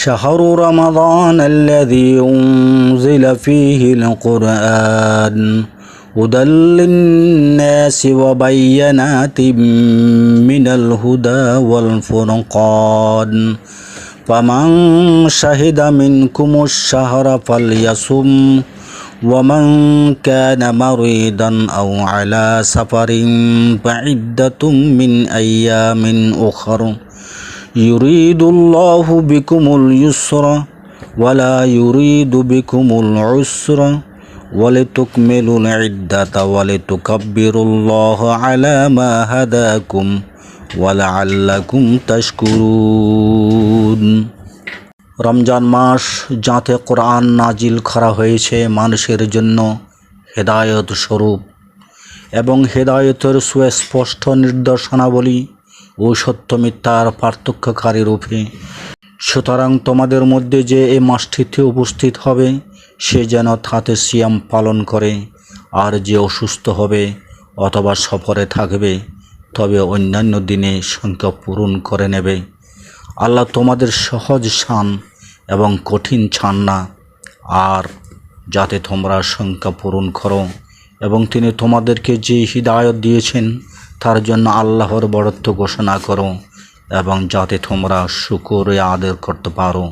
شهر رمضان الذي أنزل فيه القرآن هدى للناس وبينات من الهدى والفرقان فمن شهد منكم الشهر فليصم ومن كان مريضا أو على سفر فعدة من أيام أخر يريد الله بكم اليسر ولا يريد بكم العسر ولتكملوا العدة ولتكبروا الله على ما هداكم ولعلكم تشكرون। রমজান মাস যাতে কোরআন নাজিল করা হয়েছে মানুষের জন্য হেদায়েত স্বরূপ এবং হেদায়েতের সুস্পষ্ট নির্দেশনাবলী ও সত্য মিথ্যার পার্থক্যকারী রূপে। সুতরাং তোমাদের মধ্যে যে এই মাসটিতে উপস্থিত হবে সে যেন তাতে সিয়াম পালন করে, আর যে অসুস্থ হবে অথবা সফরে থাকবে তবে অন্যান্য দিনে সংখ্যা পূরণ করে নেবে। আল্লাহ তোমাদের সহজ শান এবং কঠিন ছান না, আর যাতে তোমরা সংখ্যা পূরণ করো এবং তিনি তোমাদেরকে যে হিদায়ত দিয়েছেন তার জন্য আল্লাহর বড়ত্ব ঘোষণা করো এবং যাতে তোমরা শুকর আদায় করতে পারো।